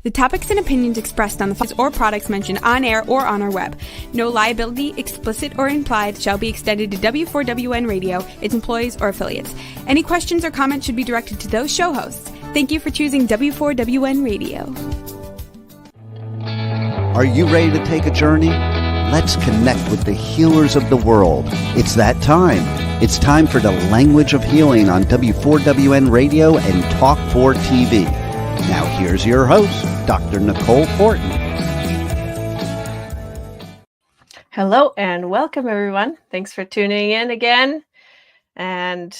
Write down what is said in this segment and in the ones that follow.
The topics and opinions expressed on the files or products mentioned on air or on our web. No liability, explicit or implied, shall be extended to W4WN Radio, its employees, or affiliates. Any questions or comments should be directed to those show hosts. Thank you for choosing W4WN Radio. Are you ready to take a journey? Let's connect with the healers of the world. It's that time. It's time for the language of healing on W4WN Radio and Talk4 TV. Now here's your host, Dr. Nicole Fortin. Hello and welcome, everyone. Thanks for tuning in again. And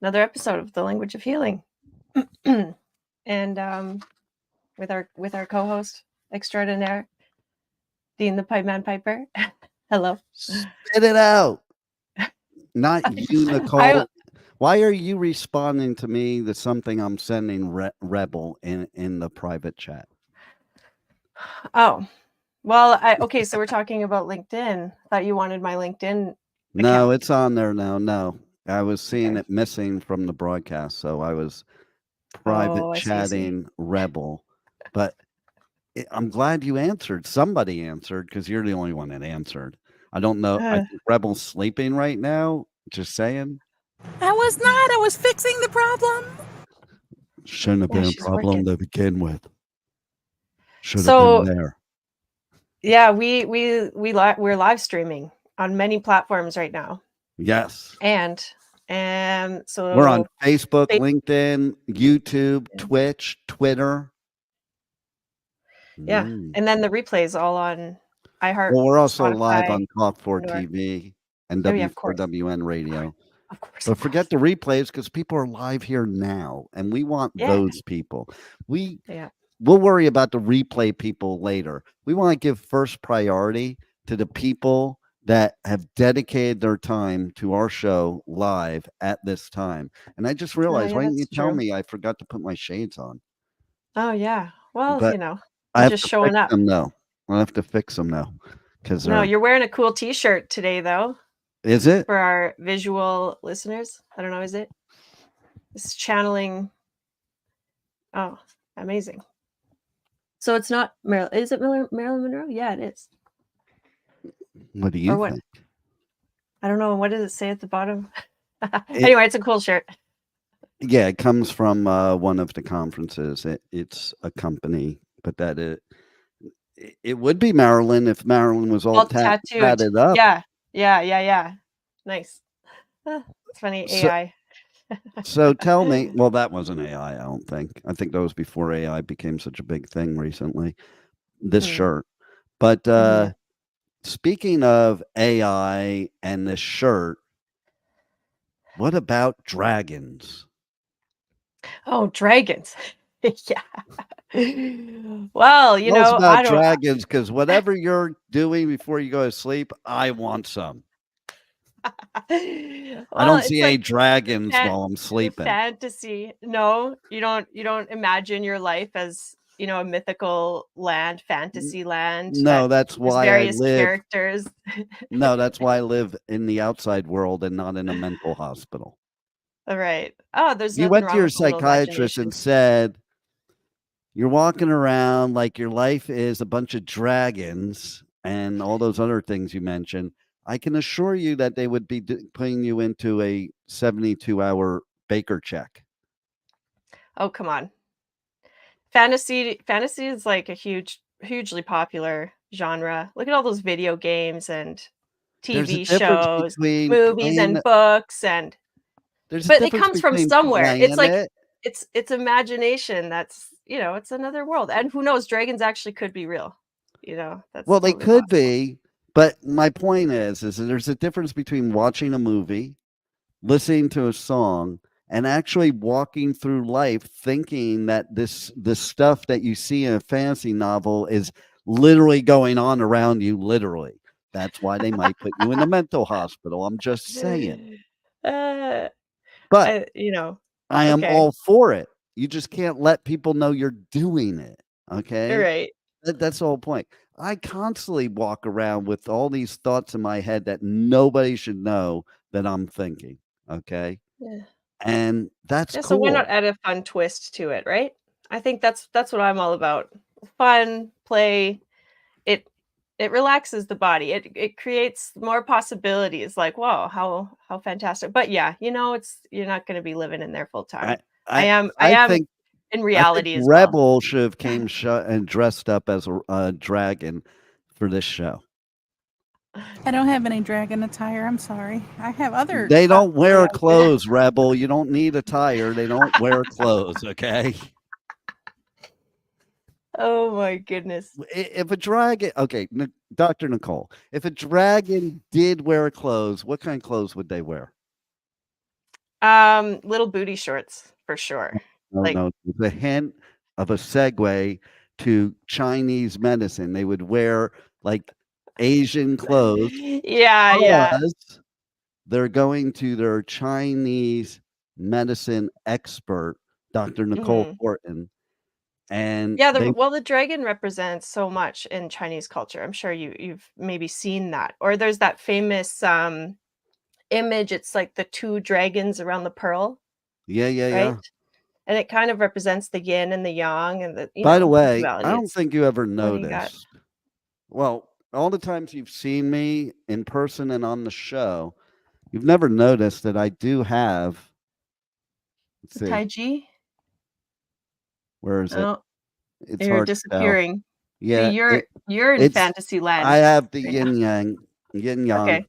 another episode of The Language of Healing. And with our co-host extraordinaire, Dean the Pipe Man Piper. Hello. Spit it out. Not you, Nicole. Why are you responding to me to something I'm sending Rebel in the private chat? Oh, well, okay, so we're talking about LinkedIn. Thought you wanted my LinkedIn No, account. it's on there now. No, I was seeing it missing from the broadcast, so I was private chatting Rebel. But I'm glad you answered. Somebody answered because you're the only one that answered. I don't know. I think Rebel's sleeping right now. Just saying. I was not. I was fixing the problem. Shouldn't have been a problem to begin with. Should have been there. Yeah, we're live streaming on many platforms right now. Yes. And so we're on Facebook, LinkedIn, YouTube, Twitch, Twitter. Yeah. And then the replays all on iHeart. Well, we're also Spotify, live on Talk4 TV and W4WN Radio. Of course. But forget the replays because people are live here now, and we want those people. We'll worry about the replay people later. We want to give first priority to the people that have dedicated their time to our show live at this time. And I just realized, why didn't you tell me I forgot to put my shades on? Oh, yeah. Well, but you're just showing up. I'll have to fix them now. No, you're wearing a cool t-shirt today, though. Is it? For our visual listeners? I don't know, is it? It's channeling. Oh, amazing. So it's not Marilyn. Is it Marilyn Monroe? Yeah, it is. What do you think? I don't know. What does it say at the bottom? Anyway, it's a cool shirt. Yeah, it comes from one of the conferences. It's a company, but it would be Marilyn if Marilyn was all tatted up. Yeah. Nice. It's funny. AI. So tell me, well, that wasn't AI, I don't think. I think that was before AI became such a big thing recently, this shirt. But speaking of AI and this shirt, what about dragons? Oh, dragons. Yeah. Well, about dragons, because whatever you're doing before you go to sleep, I want some. I don't see any dragons while I'm sleeping. Fantasy. No, you don't imagine your life as, a mythical land, fantasy land. No, that's why various characters. No, that's why I live in the outside world and not in a mental hospital. All right. Oh, there's you went to your psychiatrist and said you're walking around like your life is a bunch of dragons and all those other things you mentioned. I can assure you that they would be putting you into a 72-hour Baker check. Oh, come on. Fantasy is like a hugely popular genre. Look at all those video games and TV shows, movies and books but it comes from somewhere. It's like it's imagination. That's it's another world. And who knows, dragons actually could be real. That's they could be. But my point is there's a difference between watching a movie, listening to a song, and actually walking through life thinking that this stuff that you see in a fantasy novel is literally going on around you, literally. That's why they might put you in a mental hospital. I'm just saying. But I am all for it. You just can't let people know you're doing it. Okay? Right. That's the whole point. I constantly walk around with all these thoughts in my head that nobody should know that I'm thinking. Okay. Yeah. And that's cool. So why not add a fun twist to it, right? I think that's what I'm all about. fun play. It relaxes the body. It creates more possibilities. Like, whoa, how fantastic! But yeah, you're not going to be living in there full I time. I I am. I I am think in I think reality as well. Rebel should have came and dressed up as a dragon for this show. I don't have any dragon attire. I'm sorry. I have other. They don't wear Yeah. clothes, Rebel. You don't need attire. They don't wear clothes, okay? Oh my goodness. If a dragon, okay, Dr. Nicole, if a dragon did wear clothes, what kind of clothes would they wear? Little booty shorts for sure. No, Like, no, it's a hint of a segue to Chinese medicine. They would wear like Asian clothes yeah. because they're going to their Chinese medicine expert, Dr. Nicole Mhm. Horton, and Yeah, they the dragon represents so much in Chinese culture. I'm sure you've maybe seen that. Or there's that famous image. It's like the two dragons around the pearl, yeah. right? And it kind of represents the yin and the yang and By the the way, I duality. don't It's think you ever what do you got? noticed. Well, all the times you've seen me in person and on the show, you've never noticed that I do have, let's The see, Tai Chi? where is it? Oh, It's you're hard to tell. disappearing. See, Yeah, you're in it's fantasy I land have the right now. yin yang, Okay.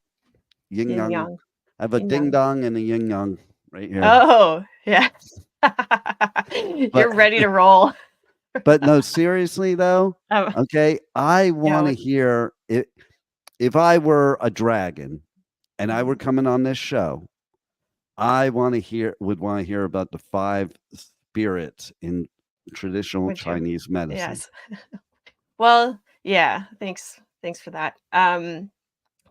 yin Yin yang. yang. I have a Yin ding yang. dong and a yin yang right here. Oh, yeah. But You're ready to roll. but no, seriously though, Um, okay, I yeah. want to hear it. If I were a dragon and I were Mhm. coming on this show, would want to hear about the 5 spirits in traditional Would you? Chinese medicine. Yes. Well, yeah, thanks for that.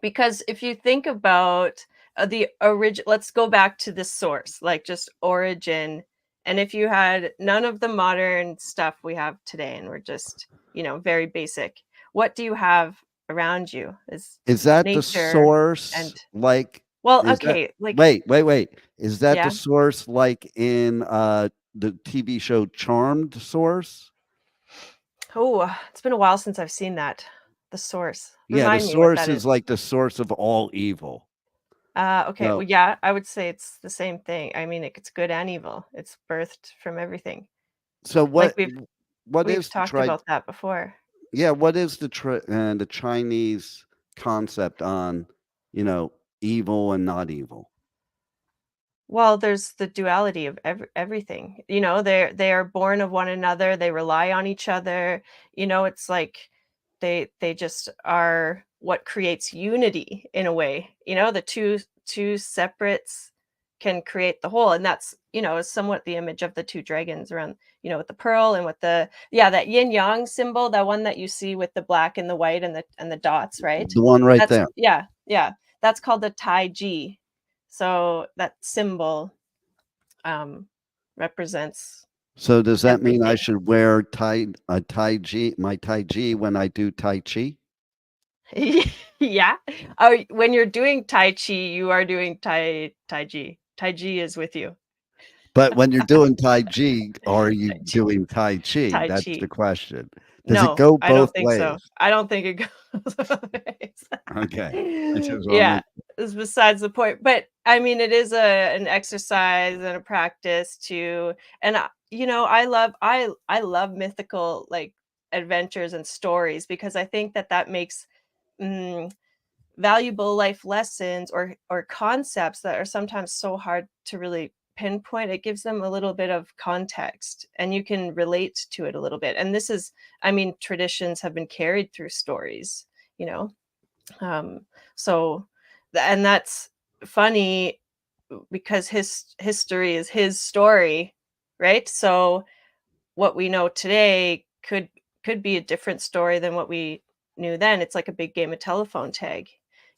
Because if you think about the origin, let's go back to the source, like just origin. And if you had none of the modern stuff we have today, and we're just, very basic, what do you have around you? Is Is that the nature source and like well, is that okay, like wait. Is that the yeah. source like in the TV show Charmed source? Oh, it's been a while since I've seen that. The source. Yeah, the Remind me what source that is is. like the source of all evil. Okay. Well, So yeah, I would say it's the same thing. I mean, it's good and evil. It's birthed from everything. so Like what we've is the talked about that before. what is the Chinese concept on, you know, evil and not evil? Well, there's the duality of everything. They are born of one another. They rely on each other. It's like they just are what creates unity in a way. The two separates can create the whole, and that's is somewhat the image of the two dragons around. With the pearl and with that yin yang symbol, that one that you see with the black and the white and the dots, right? The one right That's there. yeah. That's called the Tai Chi. So that symbol represents So does that mean I everything. should wear my tai chi when I do tai chi? Yeah. Oh, when you're doing Tai Chi, you are doing Tai Chi. Tai Chi is with you. But when you're doing tai chi, are you Tai Chi. doing tai chi? Tai That's the Chi. question. Does it No, go I both don't think so. ways? I don't think it goes both Okay. I ways. just want to Yeah, make it's besides the point. But I mean, it is an exercise and a practice to, and I love mythical like adventures and stories because I think that makes mm, valuable life lessons or concepts that are sometimes so hard to really pinpoint. It gives them a little bit of context and you can relate to it a little bit. And this is, I mean, traditions have been carried through stories, you know um so and that's funny because his history is his story, right? So what we know today could be a different story than what we knew then. It's like a big game of telephone tag,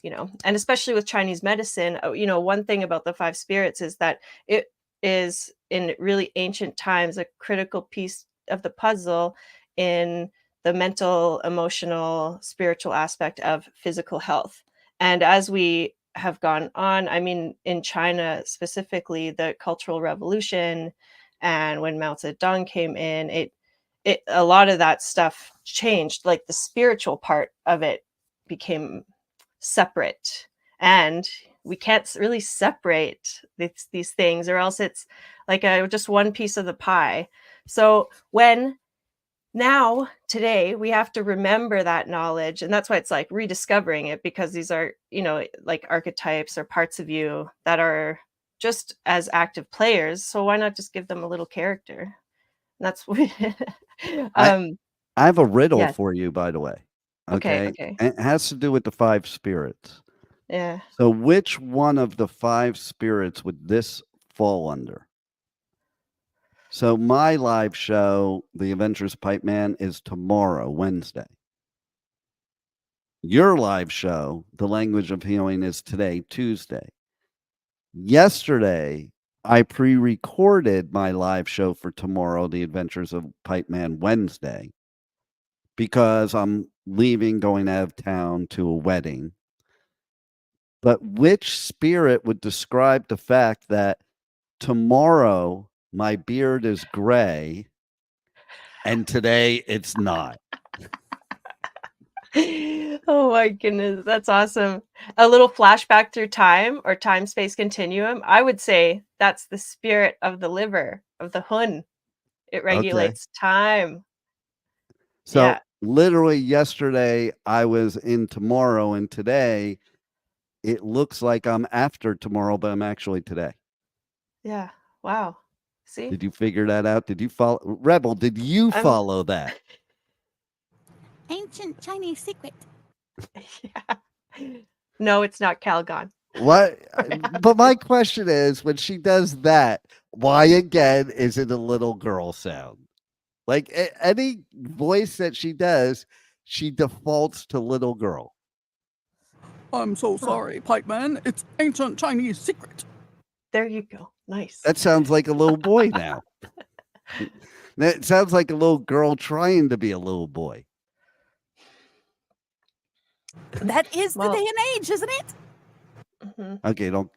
and especially with Chinese medicine. One thing about the five spirits is that it is in really ancient times a critical piece of the puzzle in the mental, emotional, spiritual aspect of physical health. And as we have gone on, I mean, in China specifically, the Cultural Revolution and when Mao Zedong came in, a lot of that stuff changed. Like the spiritual part of it became separate, and we can't really separate these things, or else it's like just one piece of the pie. So when now today we have to remember that knowledge, and that's why it's like rediscovering it, because these are, like archetypes or parts of you that are just as active players. So why not just give them a little character? And that's what I I have a riddle yeah. for you, by the way. Okay, Okay, okay. and it has to do with the 5 spirits. Yeah. So which one of the 5 spirits would this fall under? So my live show, The Adventures of Pipe Man, is tomorrow, Wednesday. Your live show, The Language of Healing, is today, Tuesday. Yesterday, I pre-recorded my live show for tomorrow, The Adventures of Pipe Man, Wednesday, because I'm leaving, going out of town to a wedding. But which spirit would describe the fact that tomorrow my beard is gray and today it's not? Oh my goodness, that's awesome. A little flashback through time, or time space continuum. I would say that's the spirit of the liver, of the hun. It Okay. regulates time. So Yeah. literally yesterday I was in tomorrow, and today it looks like I'm after tomorrow, but I'm actually today. Yeah. Wow. See? Did you figure that out? Did you follow Rebel? Did you I'm follow that? Ancient Chinese secret. yeah. No, it's not Calgon. What? But my question is, when she does that, why again is it a little girl sound? Like any voice that she does, she defaults to little girl. I'm so sorry, Pipe Man. It's ancient Chinese secret. There you go. Nice. That sounds like a little boy now. That sounds like a little girl trying to be a little boy. That is Well- the day and age, isn't it? Mhm. Okay, don't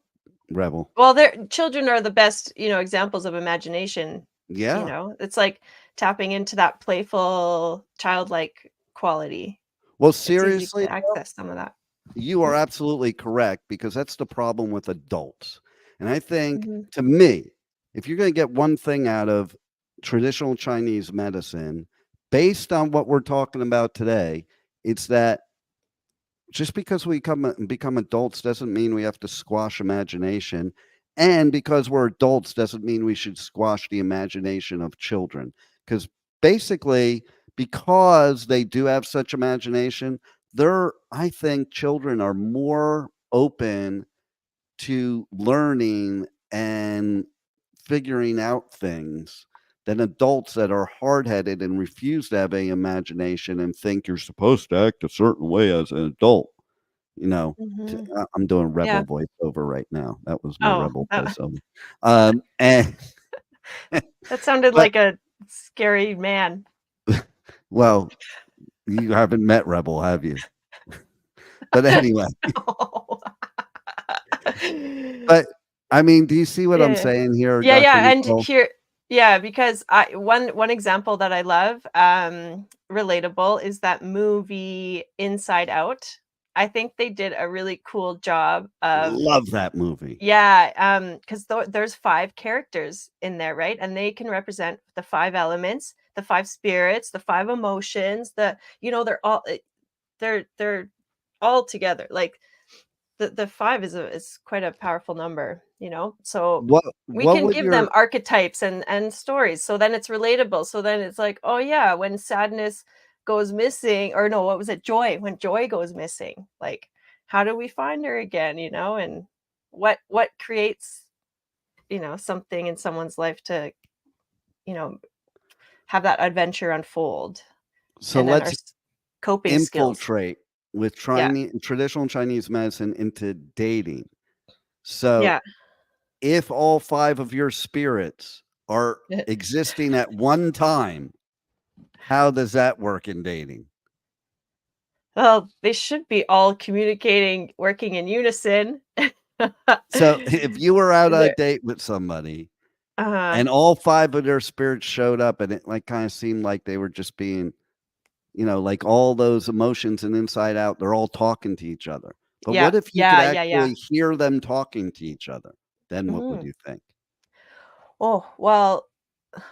Rebel. Well, children are the best, examples of imagination. Yeah. It's like tapping into that playful, childlike quality. Well, It's easy seriously, to access some of that. you are absolutely correct, because that's the problem with adults. And I think, Mhm. to me, if you're going to get one thing out of traditional Chinese medicine, based on what we're talking about today, it's that just because we become adults doesn't mean we have to squash imagination. And because we're adults doesn't mean we should squash the imagination of children. Because basically, because they do have such imagination, I think children are more open to learning and figuring out things than adults that are hard-headed and refuse to have a imagination and think you're supposed to act a certain way as an adult. Mhm. I'm doing Rebel Yeah. voiceover right now. That was my Oh, Rebel that voiceover. And that sounded But- like a scary man. well, you haven't met Rebel, have you? But anyway, but I mean, do you see what I'm Yeah. saying here, Yeah, Dr. and Nicole? here, because one example that I love, relatable, is that movie Inside Out. I think they did a really cool job of Love that movie. because there's 5 characters in there, right? And they can represent the 5 elements, the 5 spirits, the 5 emotions, they're all they're all together. Like the 5 is quite a powerful number, so What we what can would give them your archetypes and stories, so then it's relatable. So then it's like, oh yeah, when sadness goes missing, or no, what was it, joy, when joy goes missing, like how do we find her again, and what creates, something in someone's life to, you know have that adventure unfold, so and then our let's coping skills. infiltrate with Yeah. traditional Chinese medicine into dating. So Yeah. if all 5 of your spirits are existing at one time, how does that work in dating? Well, they should be all communicating, working in unison. So if you were out on a There- date with somebody and all 5 of their spirits showed up, and it like kind of seemed like they were just being, like all those emotions and inside out, they're all talking to each other. But Yeah. what if you Yeah. could Yeah. Yeah. actually hear them talking to each other? Then what would Mhm. you think? Oh, well,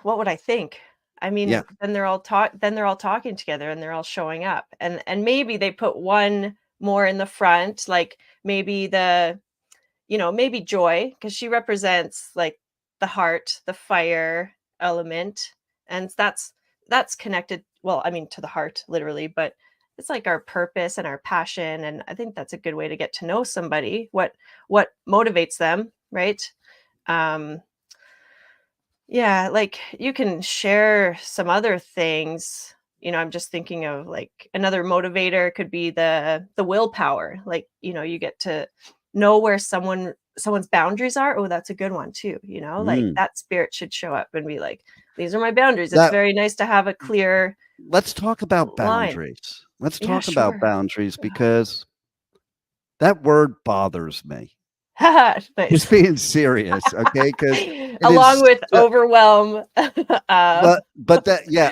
what would I think? I Yeah. mean, then they're all talking together and they're all showing up. And maybe they put one more in the front, like maybe maybe Joy, because she represents like the heart, the fire element. And that's connected, well, I mean, to the heart, literally, but it's like our purpose and our passion. And I think that's a good way to get to know somebody, what motivates them, right? Um, yeah, like you can share some other things. I'm just thinking of like another motivator could be the willpower. Like, you get to know where someone's boundaries are. Oh, that's a good one too. Like Mm. that spirit should show up and be like, these are my boundaries. It's That very nice to have a clear Let's talk about line. boundaries. Let's Yeah, talk about sure. boundaries because that word bothers me. Just Nice. being serious, okay? Because it Along is with overwhelm. but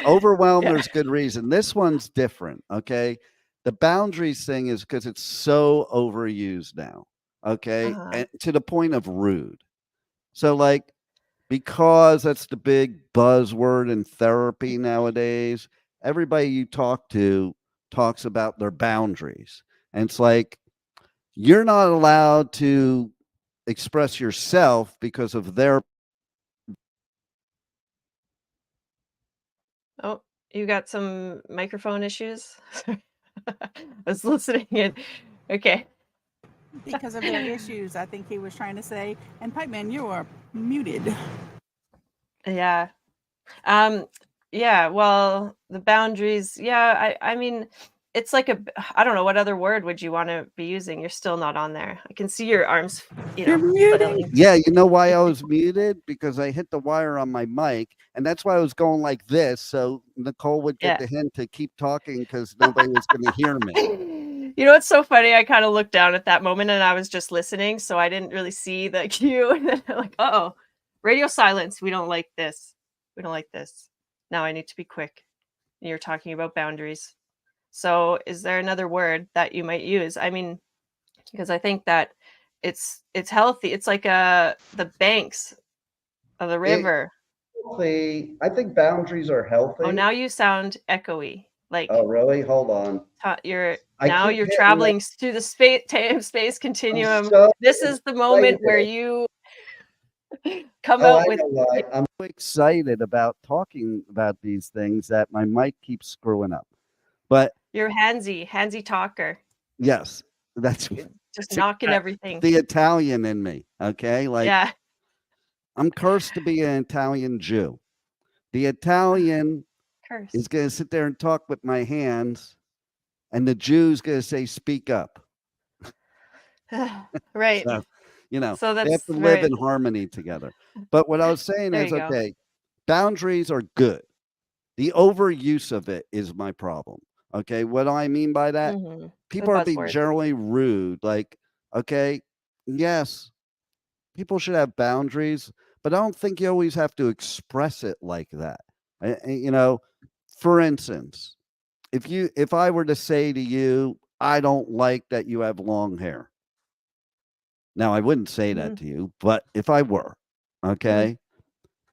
overwhelm, Yeah. there's good reason. This one's different, okay? The boundaries thing is because it's so overused now, okay? Uh-huh. And to the point of rude. So, like, because that's the big buzzword in therapy nowadays, everybody you talk to talks about their boundaries. And it's like, you're not allowed to express yourself because of their. Oh, you got some microphone issues? Sorry. I was listening in. Okay. Because of their issues, I think he was trying to say. And Pipeman, you are muted. Yeah. Yeah, well, the boundaries, yeah, I mean, it's like I don't know, what other word would you want to be using? You're still not on there. I can see your arms, You're muted. flailing. Yeah, you know why I was muted? Because I hit the wire on my mic, and that's why I was going like this, so Nicole would get Yeah. the hint to keep talking because nobody was going to hear me. You know what's so funny? I kind of looked down at that moment and I was just listening, so I didn't really see the cue. And then I'm like, uh-oh, radio silence. We don't like this. We don't like this. Now I need to be quick. You're talking about boundaries. So is there another word that you might use? I mean, because I think that it's healthy. It's like the banks of the river. I think boundaries are healthy. Oh, now you sound echoey. Like Oh, really? Hold on. you're I now keep you're hitting traveling through the space continuum. so This is the moment where excited. you come Oh, out I with know why. I'm so excited about talking about these things that my mic keeps screwing up. But your handsy talker, yes, that's just knocking everything. the Italian in me. Okay, like Yeah, I'm cursed to be an Italian Jew. The Italian curse. is going to sit there and talk with my hands, and the Jew's going to say, "Speak up." Right. So, So they have that's to live very. in harmony together. But what I was saying There is, you go. okay, boundaries are good. The overuse of it is my problem. Okay, what do I mean by that? The People are being buzzword. generally rude. Like, okay, yes, people should have boundaries, but I don't think you always have to express it like that. For instance, if I were to say to you, I don't like that you have long hair. Now, I wouldn't say that to you, but if I were, okay,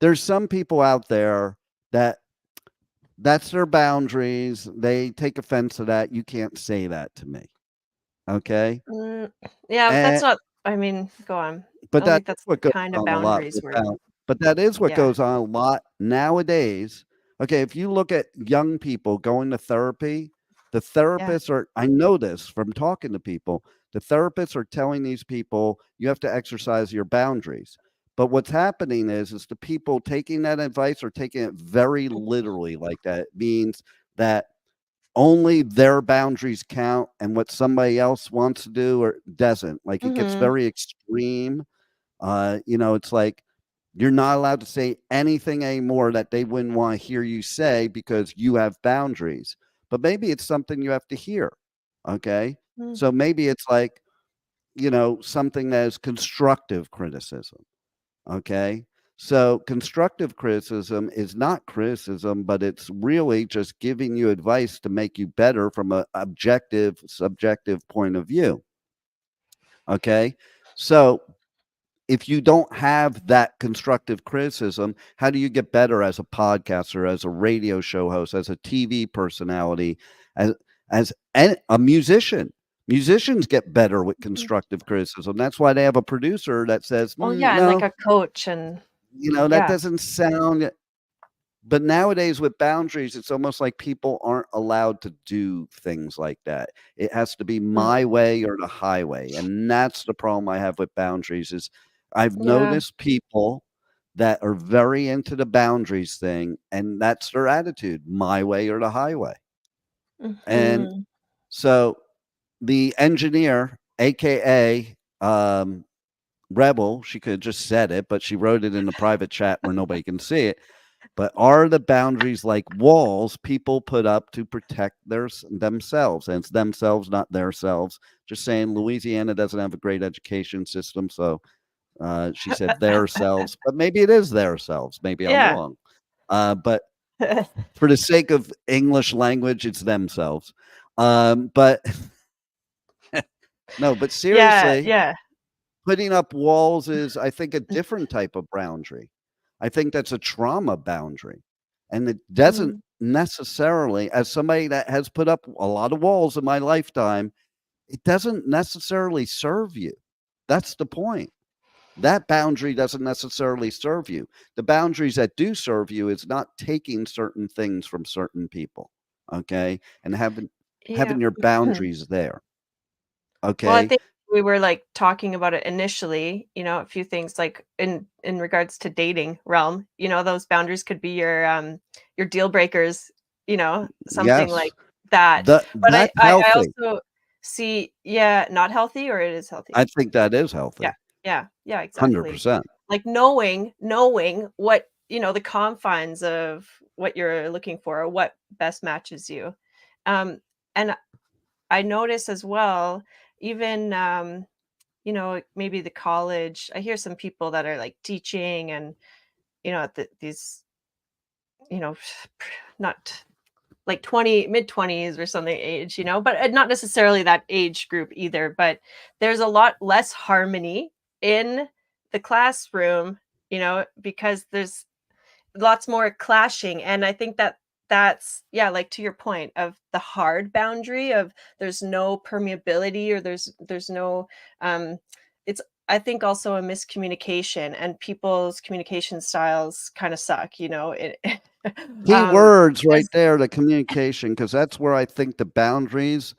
there's some people out there that's their boundaries. They take offense to that. You can't say that to me. Okay. Yeah, but that's And not. I mean, go on. but I don't that think is that's what the goes kind of on a lot boundaries we're. but that is what Yeah. goes on a lot nowadays. Okay, if you look at young people going to therapy, the therapists are, I know this from talking to people, the therapists are telling these people you have to exercise your boundaries. But what's happening is the people taking that advice are taking it very literally like that. It means that only their boundaries count and what somebody else wants to do or doesn't. Like it gets very extreme. It's like you're not allowed to say anything anymore that they wouldn't want to hear you say because you have boundaries. But maybe it's something you have to hear. Okay. So maybe it's like, something that is constructive criticism. Okay. So constructive criticism is not criticism, but it's really just giving you advice to make you better from an objective, subjective point of view. Okay. So if you don't have that constructive criticism, how do you get better as a podcaster, as a radio show host, as a TV personality, as a musician? Musicians get better with constructive criticism. That's why they have a producer that says, Oh yeah, and like no, a coach and that yeah. doesn't sound. But nowadays with boundaries, it's almost like people aren't allowed to do things like that. It has to be my way or the highway, and that's the problem I have with boundaries is I've Yeah. noticed people that are very into the boundaries thing, and that's their attitude, my way or the highway. And Mhm. so the engineer, AKA Rebel, she could have just said it, but she wrote it in the private chat where nobody can see it. But are the boundaries like walls people put up to protect themselves? And it's themselves, not their selves. Just saying, Louisiana doesn't have a great education system, so she said their selves, but maybe it is their selves. Maybe I'm Yeah. wrong. But for the sake of English language, it's themselves. But no, but Yeah, seriously, yeah. putting up walls is, I think, a different type of boundary. I think that's a trauma boundary. And it doesn't Mhm. necessarily, as somebody that has put up a lot of walls in my lifetime, it doesn't necessarily serve you. That's the point. That boundary doesn't necessarily serve you. The boundaries that do serve you is not taking certain things from certain people. Okay. And having Yeah. your boundaries there. Well, I Okay. think we were, like, talking about it initially, a few things, like, in regards to dating realm, those boundaries could be your deal breakers, something Yes. like that. But I That's I healthy. also see yeah, not healthy or it is healthy? I think that is Yeah. healthy. Yeah. Yeah, exactly. 100%. Like, knowing what, the confines of what you're looking for or what best matches you. And I notice as well, even, maybe the college, I hear some people that are like teaching and, at these, you know, not like 20, mid 20s or something age, but not necessarily that age group either. But there's a lot less harmony in the classroom, because there's lots more clashing, and I think that's yeah, like to your point of the hard boundary of there's no permeability or there's no um it's I think also a miscommunication and people's communication styles kind of suck, it Key words right 'cause there, the communication, because that's where I think the boundaries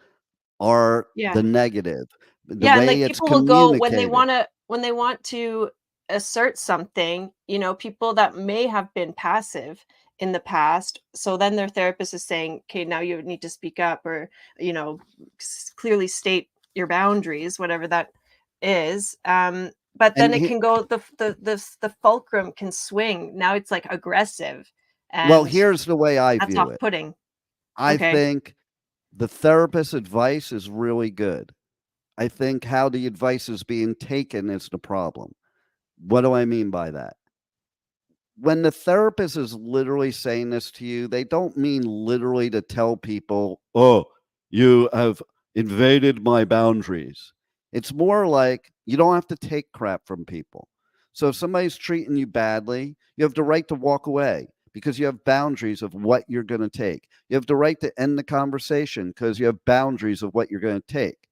are yeah. the negative. The Yeah, and, way like, it's people will go communicated. when they want to assert something, people that may have been passive in the past, so then their therapist is saying, "Okay, now you need to speak up," or, clearly state your boundaries, whatever that is, but then And it can go the fulcrum can swing. Now it's, like, aggressive, well, and here's the way I that's view it. off-putting. I Okay. think the therapist's advice is really good. I think how the advice is being taken is the problem. What do I mean by that? When the therapist is literally saying this to you, they don't mean literally to tell people, "Oh, you have invaded my boundaries." It's more like you don't have to take crap from people. So if somebody's treating you badly, you have the right to walk away because you have boundaries of what you're going to take. You have the right to end the conversation because you have boundaries of what you're going to take.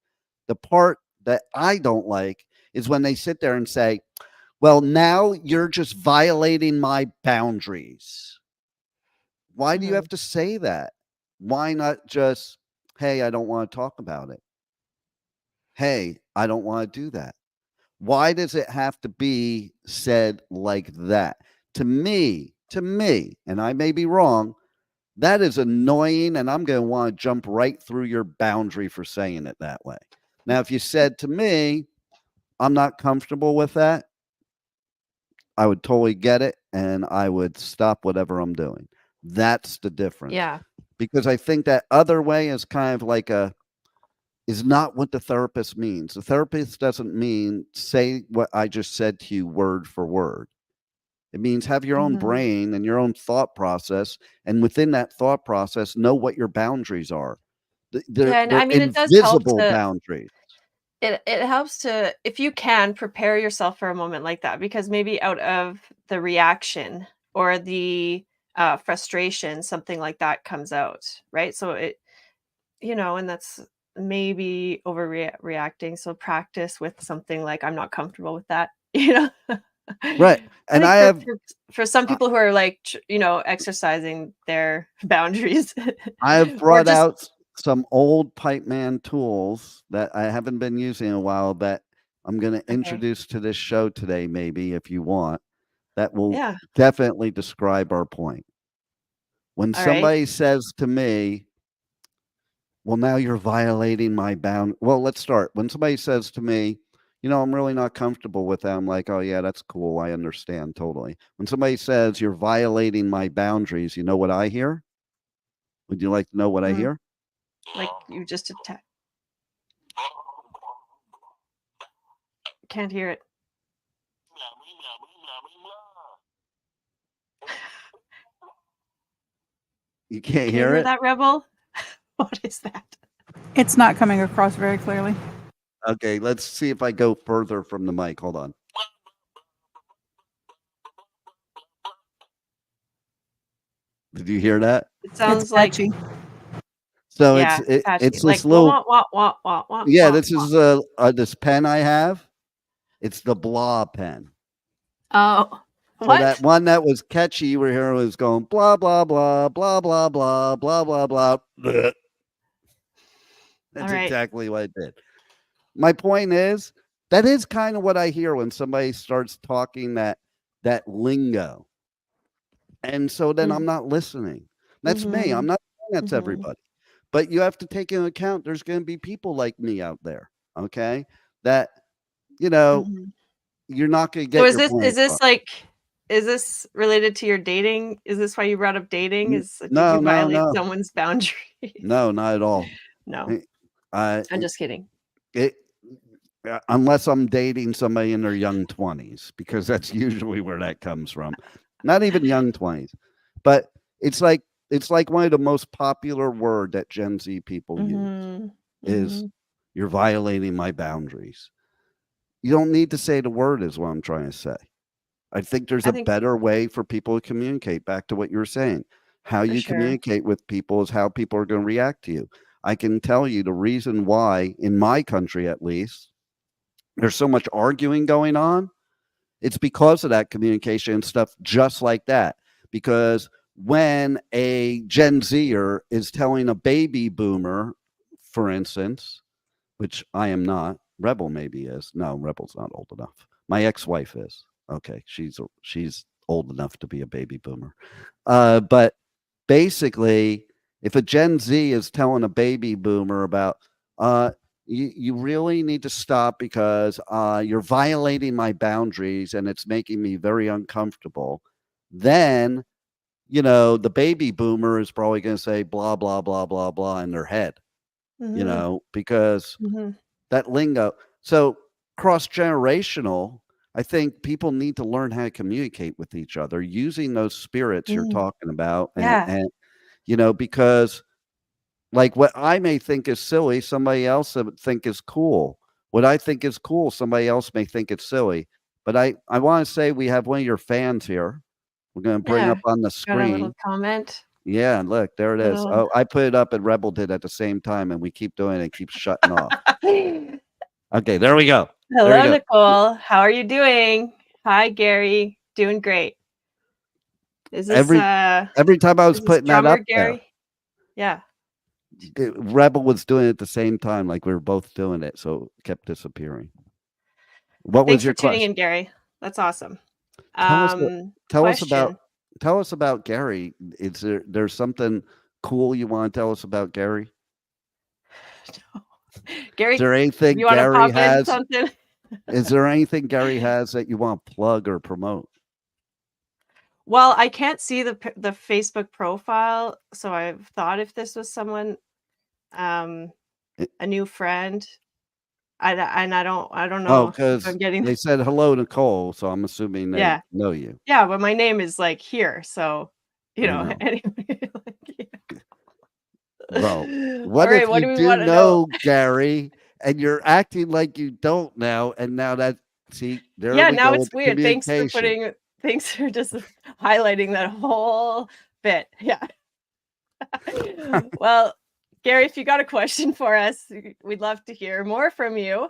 The part that I don't like is when they sit there and say, well, now you're just violating my boundaries. Why do you Mhm. have to say that? Why not just, hey, I don't want to talk about it? Hey, I don't want to do that. Why does it have to be said like that? To me, and I may be wrong, that is annoying, and I'm going to want to jump right through your boundary for saying it that way. Now, if you said to me, I'm not comfortable with that, I would totally get it, and I would stop whatever I'm doing. That's the difference. Yeah. Because I think that other way is kind of like is not what the therapist means. The therapist doesn't mean say what I just said to you word for word. It means have your own Mhm. brain and your own thought process, and within that thought process, know what your boundaries are. Yeah, and They're I mean, it does help invisible to boundaries. it helps to, if you can, prepare yourself for a moment like that, because maybe out of the reaction or the frustration, something like that comes out, right? So and that's maybe overreacting. So practice with something like, I'm not comfortable with that, Right, I and think I for have for some I people who are like, exercising their boundaries, I have or brought just out some old pipe man tools that I haven't been using in a while that I'm gonna okay, introduce to this show today, maybe, if you want, that will yeah, definitely describe our point. When all right, somebody says to me, "Well, now you're violating my bound," well, let's start. When somebody says to me, "I'm really not comfortable with that," I'm like, "Oh, yeah, that's cool. I understand totally." When somebody says, "You're violating my boundaries," you know what I hear? Would you like to know what I mm, hear? like you just attack. Can't hear it. You can't Can you hear hear it? that, Rebel? What is that? It's not coming across very clearly. Okay, let's see if I go further from the mic. Hold on. Did you hear that? It It's sounds like, catchy. So yeah, patchy, it's like this wah little wah wah wah wah wah yeah, wah this wah. is this pen I have. It's the blah pen. Oh, So that what? one that was catchy where here was going blah blah blah blah blah blah blah blah blah. Bleh. All That's right. exactly what it did. My point is that is kind of what I hear when somebody starts talking that lingo. And so then I'm Mm, not listening. That's me. I'm mhm, not saying that's mhm, everybody. But you have to take into account there's going to be people like me out there, okay? That, you know, mhm. you're not going to So get your point across. is this related to your dating? Is this why you brought up dating? Did No, you no, violate no. someone's boundaries? No, not at all. No, Eh, I I'm just kidding. it unless I'm dating somebody in their young 20s because that's usually where that comes from. Not even young 20s. But it's like it's like one of the most popular word that Gen Z people use Mhm, is mhm. you're violating my boundaries. You don't need to say the word is what I'm trying to say. I think there's I a think better way for people to communicate, back to what you were saying. How for you sure. communicate with people is how people are going to react to you. I can tell you the reason why, in my country at least, there's so much arguing going on. It's because of that communication and stuff just like that. Because when a Gen Zer is telling a baby boomer, for instance, which I am not. Rebel maybe is. No, Rebel's not old enough. My ex-wife is. Okay, she's old enough to be a baby boomer. But basically, if a Gen Z is telling a baby boomer about, you really need to stop because you're violating my boundaries and it's making me very uncomfortable, then the baby boomer is probably going to say blah blah blah blah blah in their head, Mhm, because mhm, that lingo. So cross generational, I think people need to learn how to communicate with each other using those spirits you're mhm. talking about, Yeah, because like what I may think is silly, somebody else would think is cool. What I think is cool, somebody else may think it's silly. But I want to say we have one of your fans here. We're going to bring up yeah. on the Got a little screen. comment. Yeah, look, there it is. Little Oh, I put it up and Rebel did at the same time, and we keep doing it, it keeps shutting off. Okay, there we go. There you Hello, go. Nicole. How are you doing? Hi, Gary. Doing great. Is this Every every time I was is this putting that drummer up there, Gary? Yeah. Rebel was doing it at the same time, like we were both doing it, so it kept disappearing. What was Thanks for your tuning question? in, Gary. That's awesome. Tell us what tell us about Question. tell us about Gary. Is there's something cool you want to tell us about Gary? Is Gary, there you anything wanna Gary pop in has? something? Is there anything Gary has that you want to plug or promote? Well, I can't see the Facebook profile, so I've thought if this was someone, um, Eh, a new friend. I don't Oh, know if because I'm getting. they said hello, Nicole, so I'm assuming they Yeah, know you. yeah, but my name is like here, so I know. anyway. Well, All what right, if what you do we do want to know? know Gary and you're acting like you don't now, and now see, there Yeah, we now go it's with the weird. communication. Thanks for just highlighting that whole bit. Yeah. Well, Gary, if you got a question for us, we'd love to hear more from you.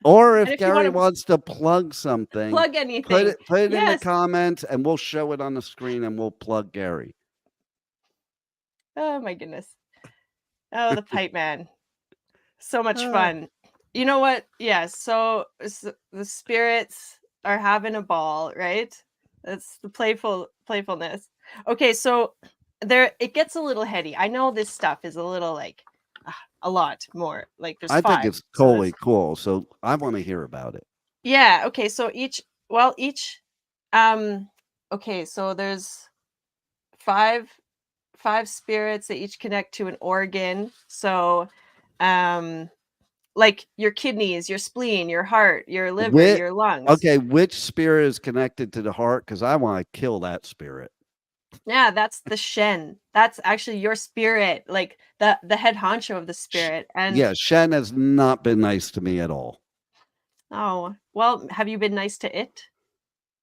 Or And if if you Gary want to wants to plug something, plug anything, put it in the yes. comments and we'll show it on the screen and we'll plug Gary. Oh my goodness. Oh, the pipe man. So much fun. You know what? Yeah, so the spirits are having a ball, right? That's the playfulness. Okay, so it gets a little heady. I know this stuff is a little like a lot more. Like there's I think 5. it's So there's totally cool. So I want to hear about it. yeah, okay, so each okay, so there's 5 spirits that each connect to an organ. So like your kidneys, your spleen, your heart, your liver, Which, your lungs. okay, which spirit is connected to the heart? Because I want to kill that spirit. Yeah, that's the Shen. That's actually your spirit, like the head honcho of the spirit. And yeah, Shen has not been nice to me at all. oh, well, have you been nice to it?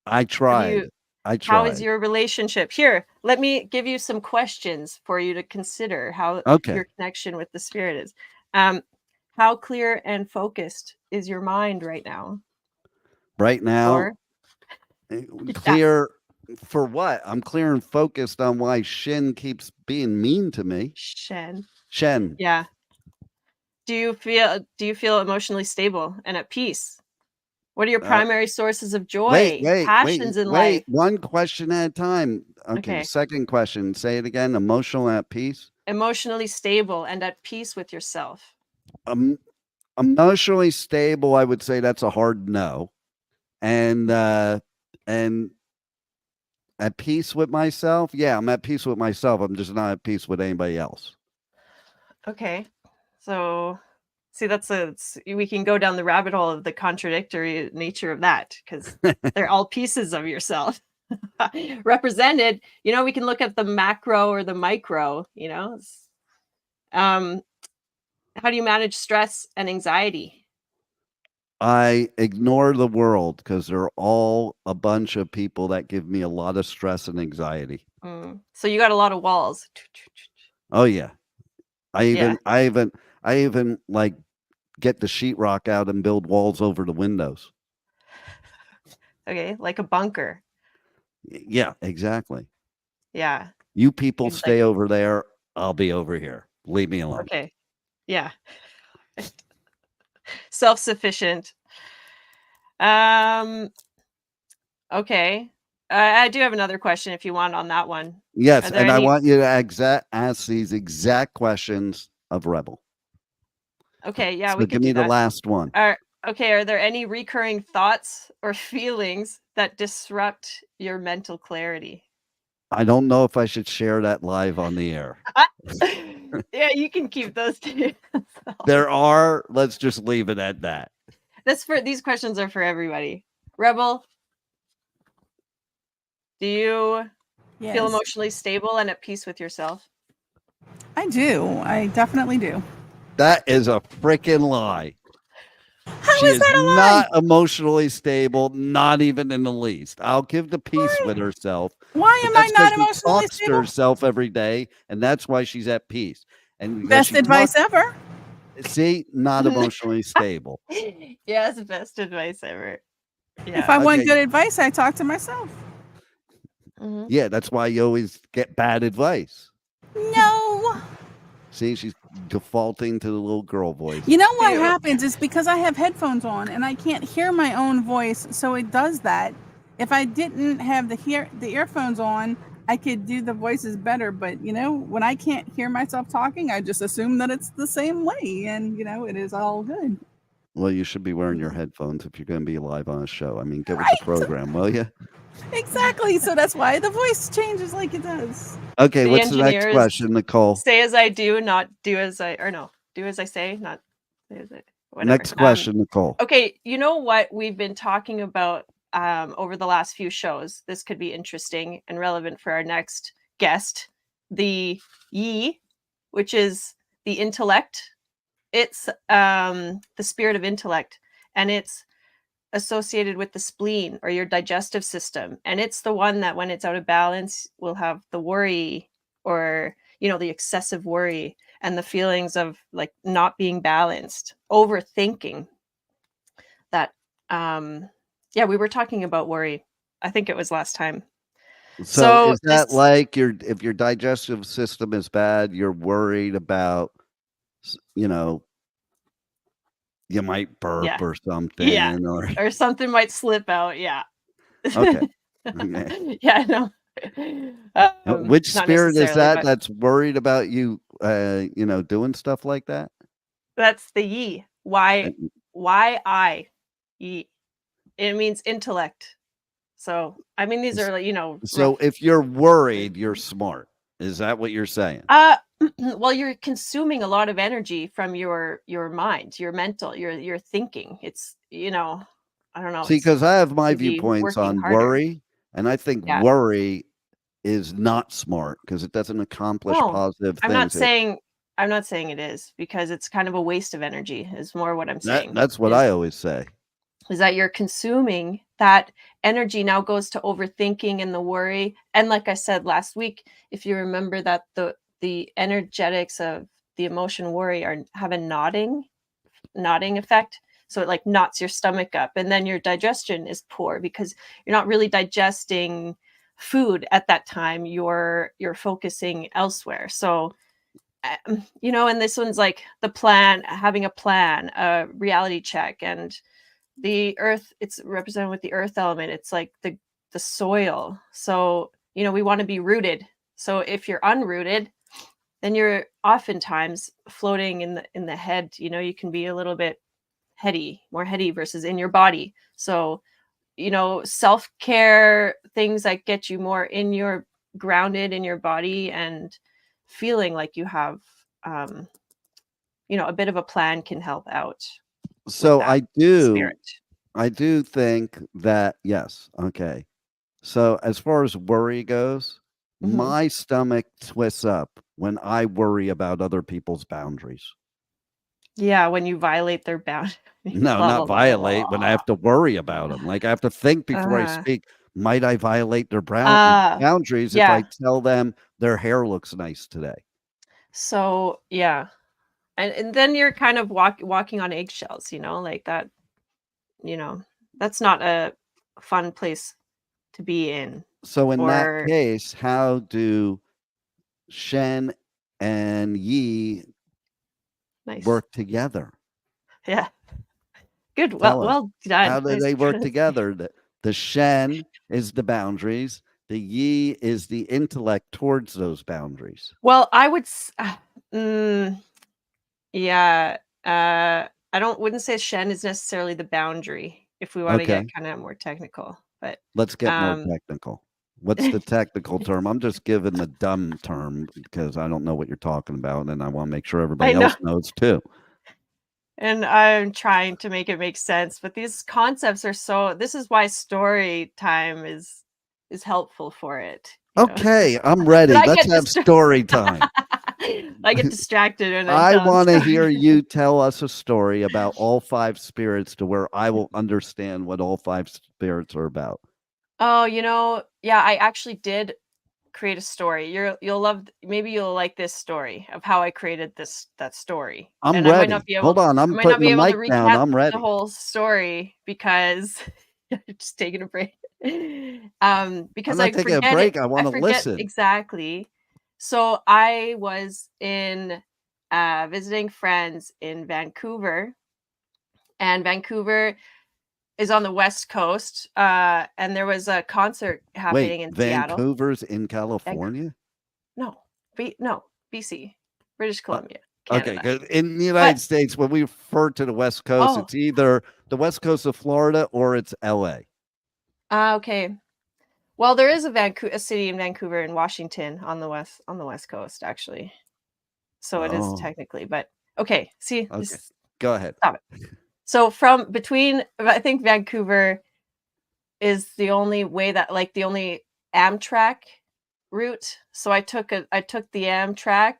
I Have tried. you I How is tried. your relationship? Here, let me give you some questions for you to consider how Okay. your connection with the spirit is. How clear and focused is your mind right now? Right now, Or clear for what? I'm clear and focused on why Shen keeps being mean to me. Shen. Shen. Yeah. Do you feel emotionally stable and at peace? What are your primary sources of joy, passions in life? One question at a time. Okay. Okay. Second question. Say it again. Emotional at peace. Emotionally stable and at peace with yourself. Emotionally stable, I would say that's a hard no. And at peace with myself. Yeah, I'm at peace with myself. I'm just not at peace with anybody else. Okay. So see, we can go down the rabbit hole of the contradictory nature of that because they're all pieces of yourself represented. We can look at the macro or the micro, how do you manage stress and anxiety? I ignore the world because they're all a bunch of people that give me a lot of stress and anxiety. So you got a lot of walls. Oh yeah. I Yeah. even like get the sheetrock out and build walls over the windows. Okay, like a bunker. Yeah, exactly. Yeah. You people Seems stay over there. I'll be over here. Leave me alone. Okay. Yeah. Self-sufficient. Okay. I do have another question if you want on that one. Yes, Are there and I any want you to ask these exact questions of Rebel. Okay, yeah, So we give could me do the that. last one. Are there any recurring thoughts or feelings that disrupt your mental clarity? I don't know if I should share that live on the air. Yeah, you can keep those to yourself. There are. Let's just leave it at that. These questions are for everybody. Rebel, do you feel Yes, emotionally stable and at peace with yourself? I do. I definitely do. That is a freaking lie. How She is is that a lie? not emotionally stable, not even in the least. I'll give the peace with herself. Why But am I that's not 'cause she emotionally talks to stable? herself every day, and that's why she's at peace. And because Best she advice ever. see, not emotionally stable. Yes, best advice ever. If Yeah. I want Okay. good advice, I talk to myself. Mhm. Yeah, that's why you always get bad advice. No. See, she's defaulting to the little girl voice. You know what Ew. happens is because I have headphones on and I can't hear my own voice, so it does that. If I didn't have the earphones on, I could do the voices better. But when I can't hear myself talking, I just assume that it's the same way, and it is all good. Well, you should be wearing your headphones if you're going to be live on a show. I mean, get with Right. the program, will you? Exactly. So that's why the voice changes like it does. Okay, The what's the next engineers question, Nicole? Say as I do, not do as I, or no, do as I say, not say as I. whatever. Next question, Nicole. Okay, you know what we've been talking about over the last few shows? This could be interesting and relevant for our next guest. The Yi, which is the intellect. It's the spirit of intellect, and it's associated with the spleen or your digestive system. And it's the one that when it's out of balance will have the worry, or the excessive worry and the feelings of like not being balanced, overthinking. That we were talking about worry. I think it was last time. So is that like if your digestive system is bad, you're worried about, you might burp or something, or something might slip out. Yeah. Okay. Okay. Yeah, no. Which spirit is that but that's worried about you, doing stuff like that? that's the Yi. Why I Yi? It means intellect. So I mean, these are like So if you're worried, you're smart. Is that what you're saying? Well, you're consuming a lot of energy from your mind, your mental, your thinking. It's I don't know. See, because I have my you'd be viewpoints working on harder. worry, and I think Yeah. worry is not smart because it doesn't accomplish No, positive I'm not things. saying it is, because it's kind of a waste of energy is more what I'm saying. That's what I always say. Is that you're consuming that energy now goes to overthinking and the worry. And like I said last week, if you remember that the energetics of the emotion worry have a nodding effect. So it like knots your stomach up, and then your digestion is poor because you're not really digesting food at that time. You're focusing elsewhere. So and this one's like the plan, having a plan, a reality check, and the earth, it's represented with the earth element. It's like the soil. So we want to be rooted. So if you're unrooted, then you're oftentimes floating in the head. You can be a little bit more heady versus in your body. So self-care, things that get you more in your grounded in your body and feeling like you have a bit of a plan can help out. So I do Spirit. think that, yes. Okay. So as far as worry goes, Mhm. my stomach twists up when I worry about other people's boundaries. Yeah, when you violate their boundaries. No, Blah, not blah, blah, blah, violate, when I have to worry about them. Like, I have to think before I Uh, speak. Might I violate their uh, boundaries if I yeah. tell them their hair looks nice today? So yeah, and then you're kind of walking on eggshells, like that. That's not a fun place to be in. So in that Or case, how do Shen and Yi nice. work together? Yeah. Good. Tell us. Well done. How do Nice they work pronunciation. together? The Shen is the boundaries. The Yi is the intellect towards those boundaries. Well, I would. Yeah. Wouldn't say Shen is necessarily the boundary if we want to Okay. get kind of more technical, but Let's get more technical. What's the technical term? I'm just giving the dumb term because I don't know what you're talking about, and I want to make sure everybody I know. else knows too. And I'm trying to make it make sense, but these concepts are this is why story time is helpful for it. Okay, I'm ready. I Let's get have story time. I get distracted and I want to hear you tell us a story about all 5 spirits to where I will understand what all 5 spirits are about. Oh, yeah, I actually did create a story. You'll like this story of how I created that story. I'm And I might not ready. be able Hold on, I I'm might not putting be the able to mic down. recap I'm ready. the whole story because just taking a break. Because I'm not I taking a forget break. it. I want to forget listen. exactly. So I was in visiting friends in Vancouver, and Vancouver is on the West Coast. And there was a concert happening Wait, in Seattle. Vancouver's in California? No, BC, British Columbia, Okay, Canada. 'cause in the United States, when we refer to the West Coast, it's either the West Coast of Florida or it's LA. Okay. Well, there is a city in Vancouver in Washington on the West Coast, actually. So it is technically, but okay. See, Okay. Go ahead. Stop it. So from between, I think Vancouver is the only way that, like, the only Amtrak route. So I took the Amtrak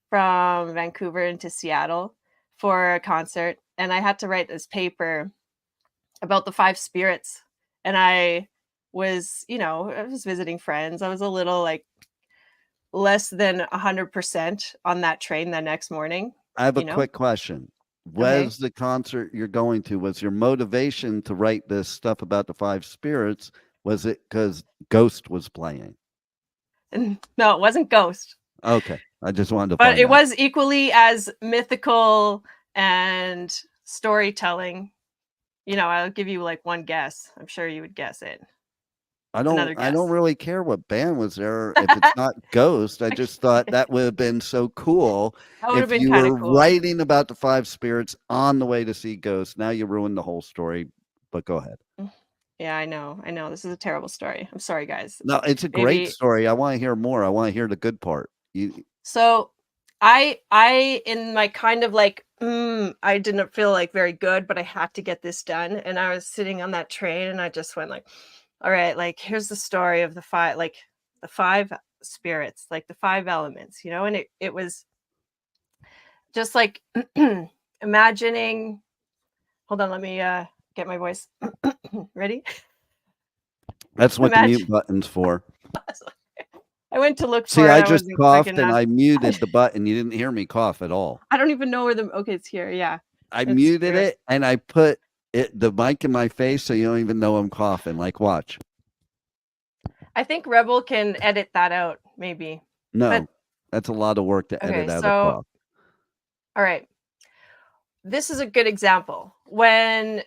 from Vancouver into Seattle for a concert, and I had to write this paper about the 5 spirits. And I was, I was visiting friends. I was a little like less than 100% on that train the next morning, I have a you know? quick question. Okay. Was the concert you're going to, was your motivation to write this stuff about the 5 spirits, was it because Ghost was playing? And no, it wasn't Ghost. Okay. I just wanted to But find it out. was equally as mythical and storytelling. I'll give you like one guess. I'm sure you would guess it. Another I don't guess. really care what band was there if it's not Ghost. I just thought that would have been so cool That would have if been you kind of were cool. writing about the 5 spirits on the way to see Ghost. Now you ruined the whole story, but go ahead. Yeah, I know. This is a terrible story. I'm sorry, guys. No, it's a great story. I want to hear more. I want to hear the good part. So I in my kind of like, I didn't feel like very good, but I had to get this done. And I was sitting on that train and I just went like, all right, like here's the story of the 5, like the 5 spirits, like the 5 elements, and it was just like imagining. Hold on, let me get my voice. Ready? That's what the mute button's for. I went to look for See, it. I just wasn't coughed quick and enough. I muted the button. You didn't hear me cough at all. I don't even know where okay, it's here. Yeah. I It's muted here. it and I put the mic in my face so you don't even know I'm coughing. Like, watch. I think Rebel can edit that out, maybe. No, that's a lot of work to edit out a cough. All right. This is a good example. When,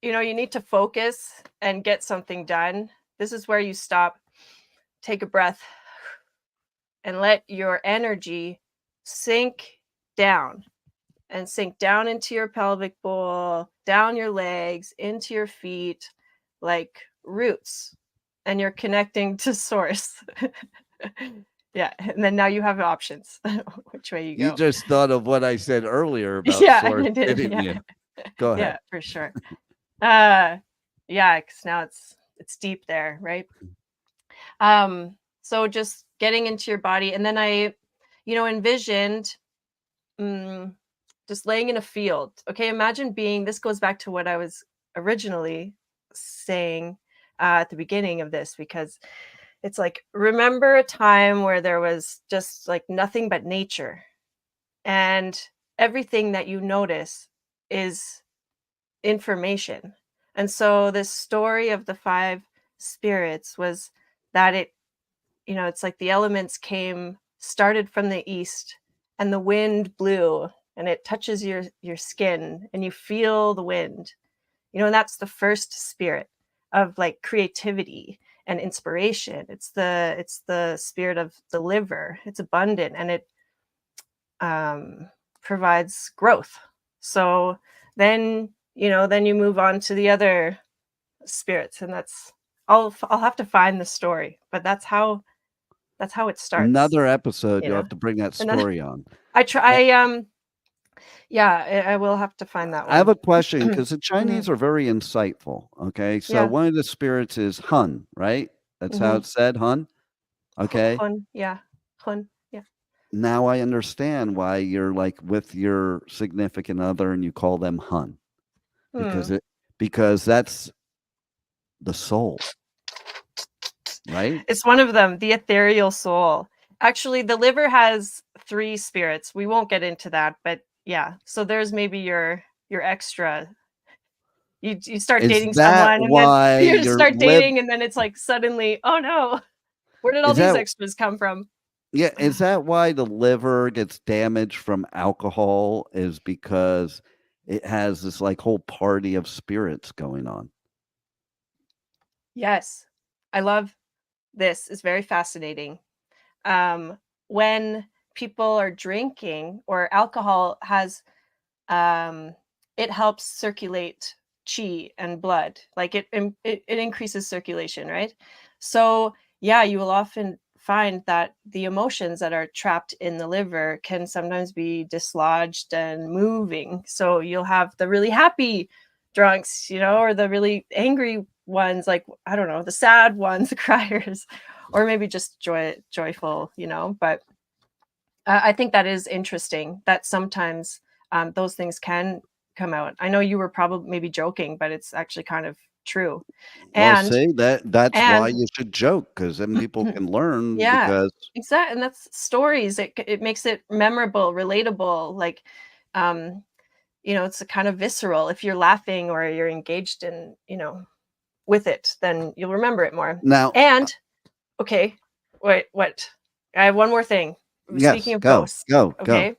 you need to focus and get something done, this is where you stop, take a breath, and let your energy sink down into your pelvic bowl, down your legs, into your feet, like roots, and you're connecting to source. Yeah, and then now you have options which way you go. You just thought of what I said earlier about source, I did. didn't you? Go ahead. Yeah, for sure. Yeah, because now it's deep there, right? So just getting into your body, and then I, envisioned just laying in a field. Okay, imagine this goes back to what I was originally saying at the beginning of this, because it's like, remember a time where there was just like nothing but nature, and everything that you notice is information. And so this story of the 5 spirits was that it's like the elements started from the east, and the wind blew and it touches your skin and you feel the wind, and that's the first spirit of like creativity and inspiration. It's the spirit of the liver. It's abundant, and it provides growth. So then you move on to the other spirits, and I'll have to find the story, but that's how it starts. Another episode, you'll have to bring that story on. I will have to find that one. I have a question, because the Chinese are very insightful. Okay, so one of the spirits is Hun, right? That's how it's said, Hun. Okay. Hun, yeah. Hun, yeah. Now I understand why you're like with your significant other and you call them Hun, because that's the soul, right? It's one of them, the Ethereal Soul. Actually, the liver has 3 spirits. We won't get into that, but yeah. So there's maybe your extra. You start dating someone, and then you start dating, and then it's like suddenly, oh no, where did all these extras come from? Yeah, is that why the liver gets damaged from alcohol? Is because it has this like whole party of spirits going on? Yes, I love this. It's very fascinating. When people are drinking, or alcohol has, it helps circulate qi and blood. Like it increases circulation, right? So yeah, you will often find that the emotions that are trapped in the liver can sometimes be dislodged and moving. So you'll have the really happy drunks, or the really angry ones, like, I don't know, the sad ones, the criers, or maybe just joyful, but I think that is interesting that sometimes those things can come out. I know you were probably maybe joking, but it's actually kind of true. Well, And see, that's why and you should joke, because then people can learn. yeah, Because exactly. And that's stories. It makes it memorable, relatable. Like, it's a kind of visceral. If you're laughing or you're engaged in, with it, then you'll remember it more. now, And okay, wait, what? I have one more thing. Speaking yes, of go, ghosts, go, go. okay.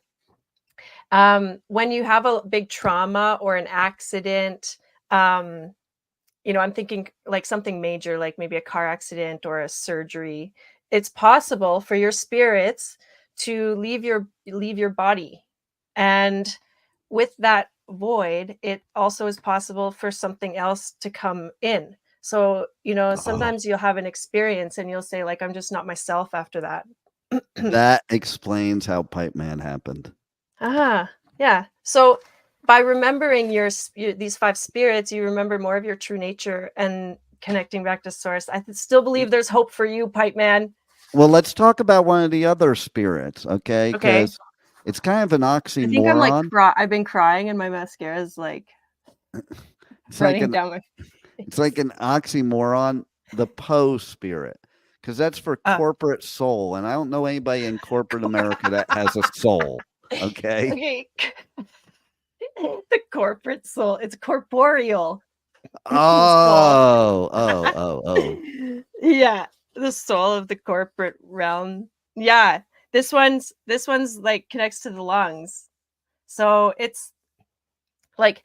When you have a big trauma or an accident, I'm thinking like something major, like maybe a car accident or a surgery. It's possible for your spirits to leave your body. And with that void, it also is possible for something else to come in. So, Oh, sometimes you'll have an experience and you'll say, like, I'm just not myself after that. that explains how Pipe Man happened. Yeah. So by remembering these 5 spirits, you remember more of your true nature and connecting back to source. I still believe there's hope for you, Pipe Man. Well, let's talk about one of the other spirits, okay? Okay. Because it's kind of an I think I'm like oxymoron. I've been crying and my mascara is like It's like running down my it's like an oxymoron, the Poe spirit, because that's for Uh, corporate soul, and I don't know anybody in corporate America that has a soul, okay? okay. The corporate soul. It's corporeal. Soul. Oh. Yeah, the soul of the corporate realm. Yeah, this one's like connects to the lungs. So it's like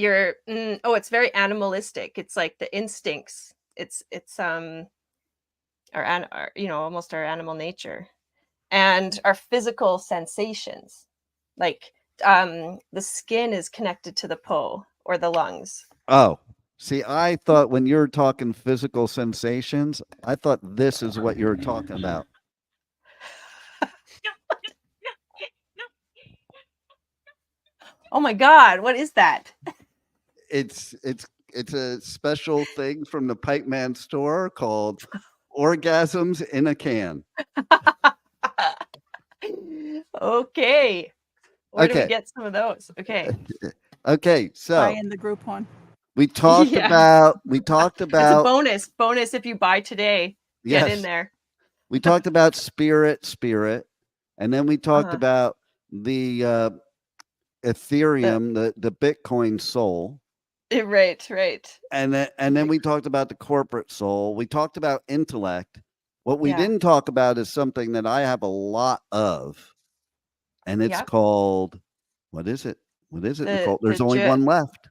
it's very animalistic. It's like the instincts. It's almost our animal nature and our physical sensations. Like the skin is connected to the Po or the lungs. Oh, see, I thought when you're talking physical sensations, I thought this is what you're talking about. Oh my God, what is that? It's a special thing from the Pipe Man store called Orgasms in a Can. Okay. Where do we Okay. get some of those? Okay. Okay, Try so in the group one. we talked Yeah. about It's a bonus if you buy today. Get in yes, there. we talked about spirit, and then we talked Uh-huh. about the Ethereum, the Bitcoin soul. Right. And then we talked about the corporate soul. We talked about intellect. What we Yeah. didn't talk about is something that I have a lot of, and it's Yep. called, what is it? What is it, Nicole? There's the only one left.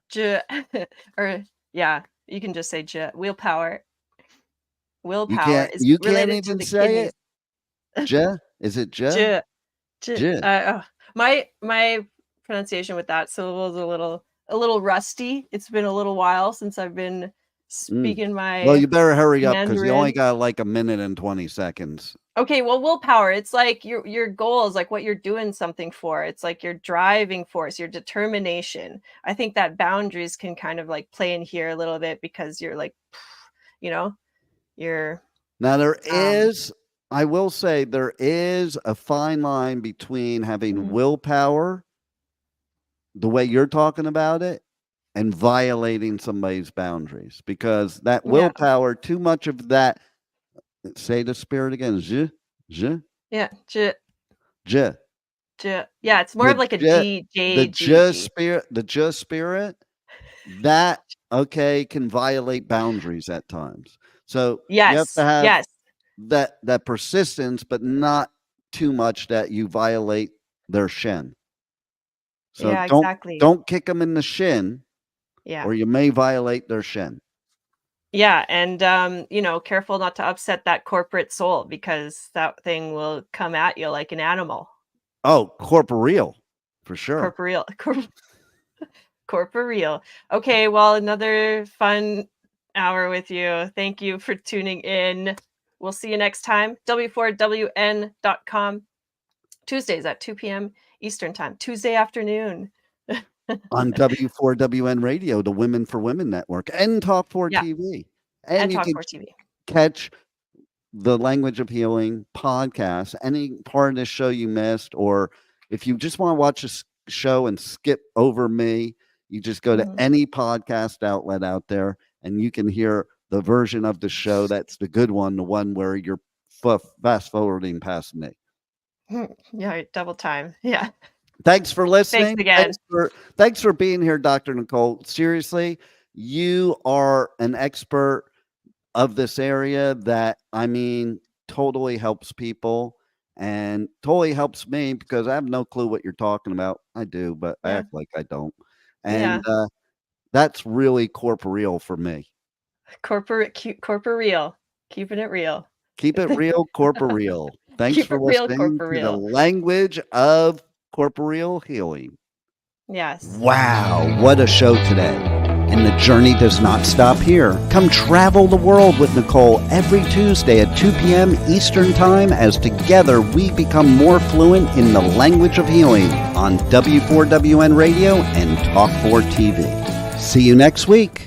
or yeah, you can just say willpower. You Willpower can't is you can't related to even the say kidneys. it. Ja? Is it ja? Ja. My pronunciation with that syllable is a little rusty. It's been a little while since I've been speaking Well, my you better hurry up because you only Mandarin. got like 1 minute and 20 seconds. Okay, well, willpower, it's like your goal is like what you're doing something for. It's like your driving force, your determination. I think that boundaries can kind of like play in here a little bit because you're like, you're Now there is, I will say, there is a fine line between having willpower, the way you're talking about it, and violating somebody's boundaries, because that willpower, too much of that, say the spirit again, yeah, yeah, it's more of like a G the G. spirit, that can violate boundaries at times. So you have to have that persistence, but not too much that you violate their Shen. So Yeah, exactly. don't kick them in the shin, Yeah. or you may violate their Shen. Yeah, and careful not to upset that corporate soul because that thing will come at you like an animal. Oh, corporeal, for sure. Corporeal. Okay, well, another fun hour with you. Thank you for tuning in. We'll see you next time. W4WN.com. Tuesdays at 2 p.m. Eastern Time. Tuesday afternoon. On W4WN Radio, the Women for Women Network, and Talk 4 TV. And you Talk can 4 TV. catch the Language of Healing podcast, any part of this show you missed, or if you just want to watch a show and skip over me, you just go to any podcast outlet out there and you can hear the version of the show that's the good one, the one where you're fast forwarding past me. Yeah, double time. Yeah. Thanks for listening. Thanks again. Thanks for being here, Dr. Nicole. Seriously, you are an expert of this area that, totally helps people and totally helps me, because I have no clue what you're talking about. I do, but I act like I don't. And that's really corporeal for me. Corporeal. Keeping it real. Keep it real, corporeal. Thanks for listening to the Language of Corporeal Healing. Yes. Wow, what a show today. And the journey does not stop here. Come travel the world with Nicole every Tuesday at 2 p.m. Eastern Time, as together we become more fluent in the language of healing on W4WN Radio and Talk 4 TV. See you next week.